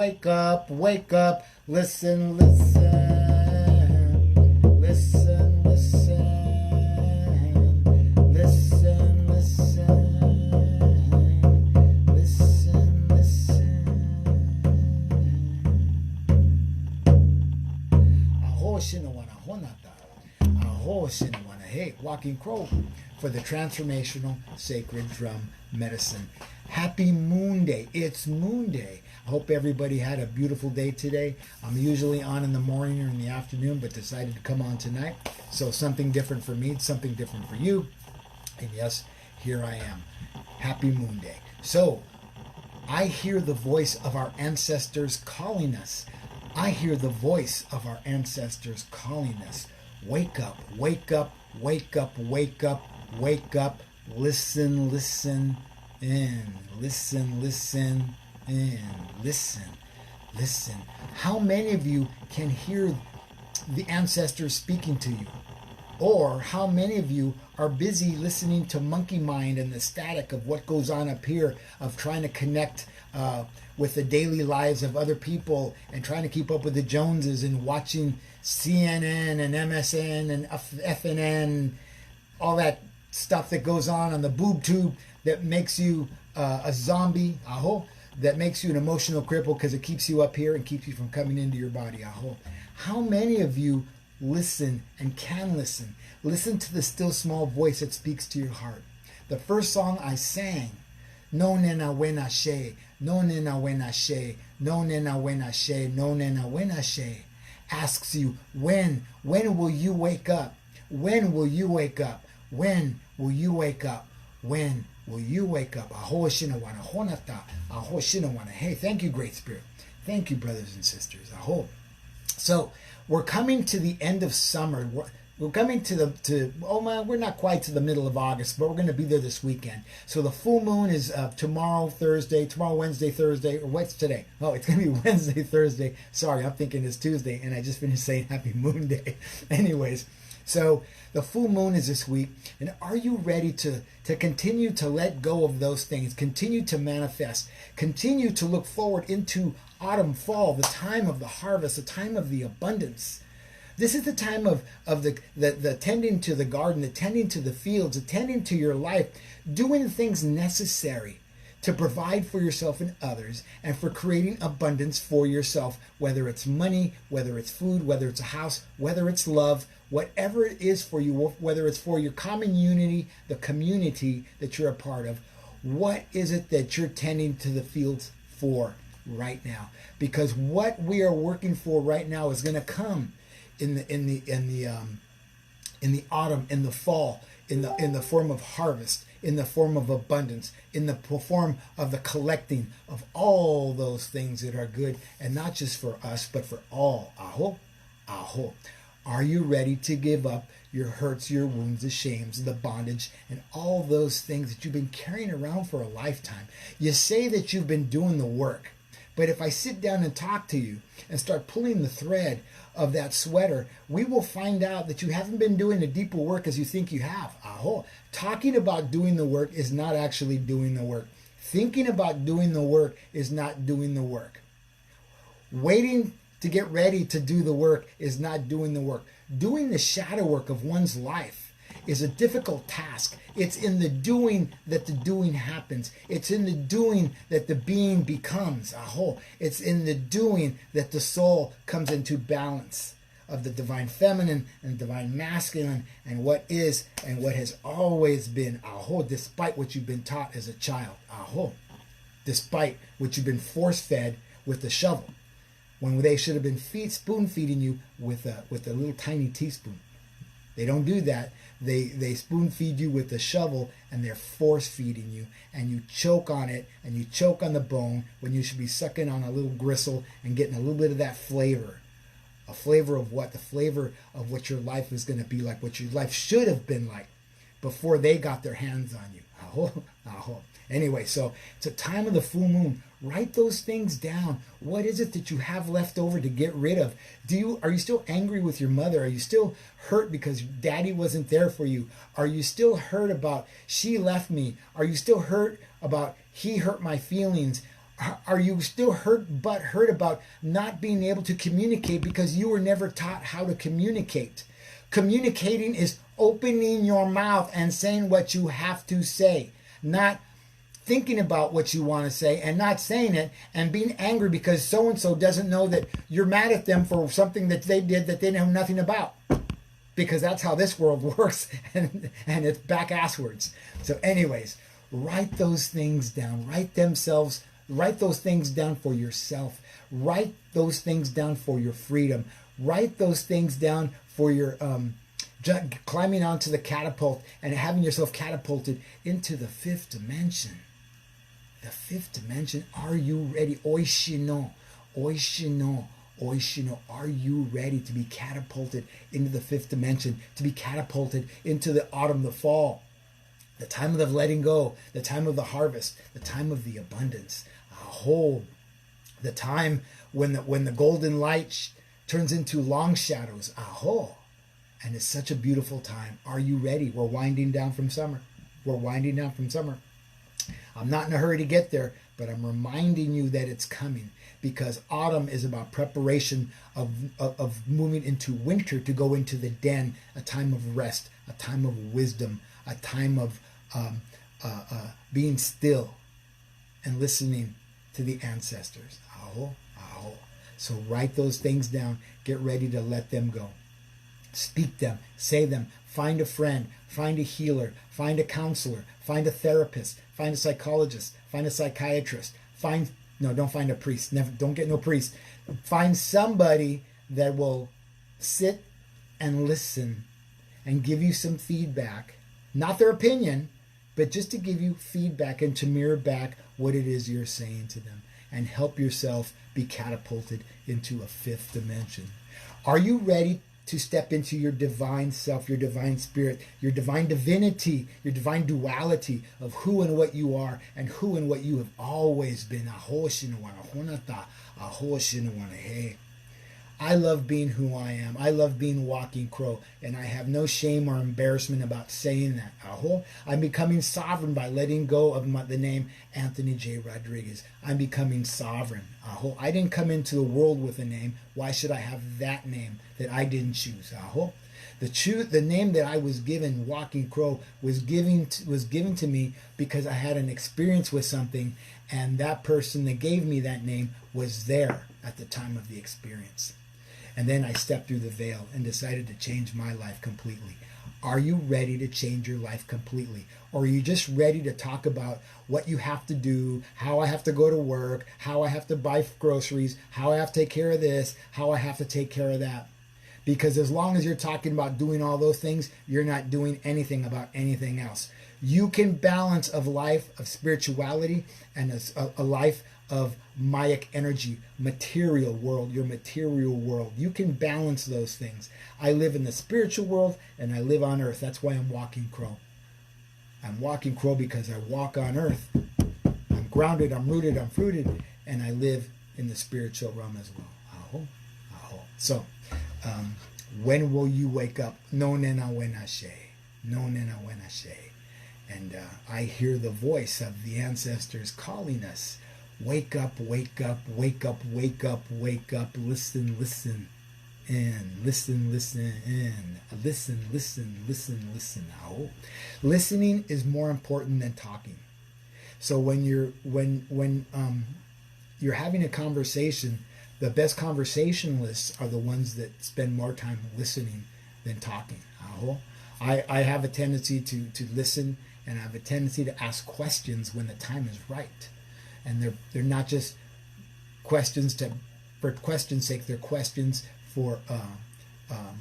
wake up, wake up, listen, listen, listen, listen, listen, listen, listen, listen. Aho shinawana honata, aho shinawana, hey, Walking Crow for the Transformational Sacred Drum Medicine. Happy Moonday. It's Moonday. I hope everybody had a beautiful day today. I'm usually on in the morning or in the afternoon, but decided to come on tonight. So something different for me, something different for you. And yes, here I am. Happy Moonday. So I hear the voice of our ancestors calling us. I hear the voice of our ancestors calling us. Wake up, wake up, wake up, wake up, wake up. Listen, listen, and listen, listen, and listen, listen. How many of you can hear the ancestors speaking to you? Or how many of you are busy listening to monkey mind and the static of what goes on up here, of trying to connect with the daily lives of other people and trying to keep up with the Joneses and watching CNN and MSN and FNN, all that stuff that goes on the boob tube that makes you a zombie, aho, that makes you an emotional cripple because it keeps you up here and keeps you from coming into your body, aho. How many of you listen and can listen? Listen to the still small voice that speaks to your heart. The first song I sang, no nena wena she, no nena wena she, no nena wena she, no nena wena she, asks you, when will you wake up? When will you wake up? When will you wake up? When will you wake up? Aho shinawana honata, aho shinawana. Hey, thank you, Great Spirit. Thank you, brothers and sisters. Aho. So we're coming to the end of summer. We're coming we're not quite to the middle of August, but we're going to be there this weekend. So the full moon is tomorrow, Wednesday, Thursday, or what's today? Oh, it's going to be Wednesday, Thursday. Sorry, I'm thinking it's Tuesday, and I just finished saying Happy Moonday. Anyways, so the full moon is this week, and are you ready to continue to let go of those things, continue to manifest, continue to look forward into autumn, fall, the time of the harvest, the time of the abundance? This is the time of the tending to the garden, the tending to the fields, the tending to your life, doing the things necessary to provide for yourself and others, and for creating abundance for yourself, whether it's money, whether it's food, whether it's a house, whether it's love, whatever it is for you, whether it's for your common unity, the community that you're a part of. What is it that you're tending to the fields for right now? Because what we are working for right now is going to come in the autumn, in the fall, in the form of harvest, in the form of abundance, in the form of the collecting of all those things that are good, and not just for us, but for all. Aho, aho. Are you ready to give up your hurts, your wounds, the shames, the bondage, and all those things that you've been carrying around for a lifetime? You say that you've been doing the work, but if I sit down and talk to you and start pulling the thread of that sweater, we will find out that you haven't been doing the deeper work as you think you have. Aho. Talking about doing the work is not actually doing the work. Thinking about doing the work is not doing the work. Waiting to get ready to do the work is not doing the work. Doing the shadow work of one's life is a difficult task. It's in the doing that the doing happens. It's in the doing that the being becomes. Aho. It's in the doing that the soul comes into balance of the divine feminine and divine masculine, and what is and what has always been. Aho. Despite what you've been taught as a child. Aho. Despite what you've been force-fed with the shovel, when they should have been spoon-feeding you with a little tiny teaspoon. They don't do that. They spoon-feed you with a shovel, and they're force-feeding you, and you choke on it, and you choke on the bone when you should be sucking on a little gristle and getting a little bit of that flavor. A flavor of what? The flavor of what your life is going to be like, what your life should have been like before they got their hands on you. Aho, aho. Anyway, so it's a time of the full moon. Write those things down. What is it that you have left over to get rid of? Are you still angry with your mother? Are you still hurt because daddy wasn't there for you? Are you still hurt about she left me? Are you still hurt about he hurt my feelings? Are you still hurt about not being able to communicate because you were never taught how to communicate? Communicating is opening your mouth and saying what you have to say, not thinking about what you want to say and not saying it, and being angry because so-and-so doesn't know that you're mad at them for something that they did that they know nothing about. Because that's how this world works, and it's back asswards. So anyways, write those things down. Write those things down for yourself. Write those things down for your freedom. Write those things down for your climbing onto the catapult and having yourself catapulted into the fifth dimension. The fifth dimension. Are you ready? Oishino, oishino, oishino. Are you ready to be catapulted into the fifth dimension? To be catapulted into the autumn, the fall, the time of the letting go, the time of the harvest, the time of the abundance. Aho, the time when the golden light turns into long shadows. Aho. And it's such a beautiful time. Are you ready? We're winding down from summer. We're winding down from summer. I'm not in a hurry to get there, but I'm reminding you that it's coming, because autumn is about preparation of moving into winter to go into the den, a time of rest, a time of wisdom, a time of being still and listening to the ancestors. Aho, aho. So write those things down. Get ready to let them go. Speak them, say them, find a friend, find a healer, find a counselor, find a therapist, find a psychologist, find a psychiatrist, don't find a priest, never, don't get no priest. Find somebody that will sit and listen and give you some feedback, not their opinion, but just to give you feedback and to mirror back what it is you're saying to them, and help yourself be catapulted into a fifth dimension. Are you ready to step into your divine self, your divine spirit, your divine divinity, your divine duality of who and what you are and who and what you have always been? I love being who I am. I love being Walking Crow, and I have no shame or embarrassment about saying that. I'm becoming sovereign by letting go of the name Anthony J. Rodriguez. I'm becoming sovereign. I didn't come into the world with a name. Why should I have that name that I didn't choose? The name that I was given, Walking Crow, was given to me because I had an experience with something, and that person that gave me that name was there at the time of the experience. And then I stepped through the veil and decided to change my life completely. Are you ready to change your life completely? Or are you just ready to talk about what you have to do, how I have to go to work, how I have to buy groceries, how I have to take care of this, how I have to take care of that? Because as long as you're talking about doing all those things, you're not doing anything about anything else. You can balance a life of spirituality and a life of Mayic energy, material world, your material world. You can balance those things. I live in the spiritual world and I live on earth. That's why I'm Walking Crow. I'm Walking Crow because I walk on earth. I'm grounded, I'm rooted, I'm fruited, and I live in the spiritual realm as well. So, when will you wake up? No nena wenashe. No nena wenashe. And I hear the voice of the ancestors calling us. Wake up, wake up, wake up, wake up, wake up. Listen, listen in. Listen, listen in. Listen, listen, listen, listen. Listening is more important than talking. So when you're having a conversation, the best conversationalists are the ones that spend more time listening than talking. I have a tendency to listen, and I have a tendency to ask questions when the time is right. And they're not just questions for question's sake. They're questions for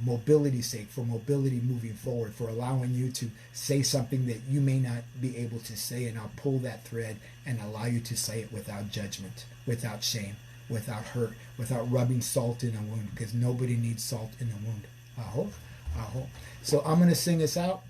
mobility's sake, for mobility moving forward, for allowing you to say something that you may not be able to say, and I'll pull that thread and allow you to say it without judgment, without shame, without hurt, without rubbing salt in a wound, because nobody needs salt in a wound. So I'm going to sing us out.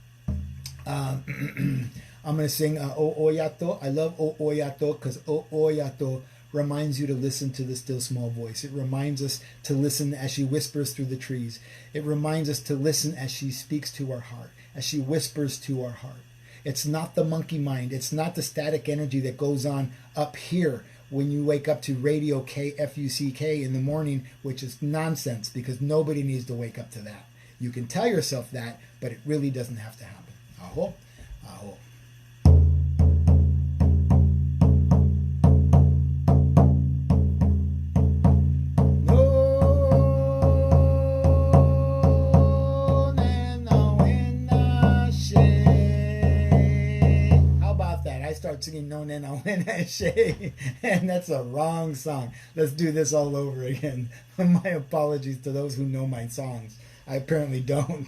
I'm going to sing O Oyato. I love O Oyato because O Oyato reminds you to listen to the still small voice. It reminds us to listen as she whispers through the trees. It reminds us to listen as she speaks to our heart, as she whispers to our heart. It's not the monkey mind. It's not the static energy that goes on up here when you wake up to radio KFUCK in the morning, which is nonsense because nobody needs to wake up to that. You can tell yourself that, but it really doesn't have to happen. Aho, aho. Start singing No Nena Wena Shay, and that's a wrong song. Let's do this all over again. My apologies to those who know my songs. I apparently don't.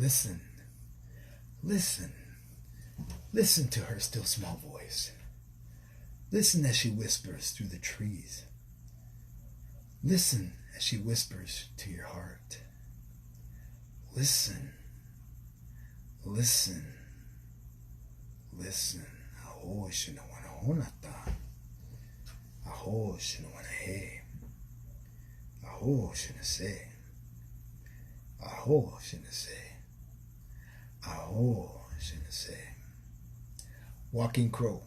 Listen, listen, listen to her still small voice. Listen as she whispers through the trees. Listen as she whispers to your heart. Listen, listen, listen. Aho shina wana honata. Aho shina wana he. Aho shina se. Aho shina se. Aho shina se. Walking Crow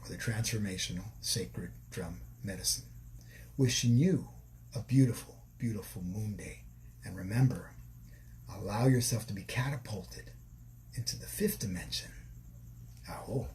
for the Transformational Sacred Drum Medicine. Wishing you a beautiful, beautiful Moonday. And remember, allow yourself to be catapulted into the fifth dimension. Aho.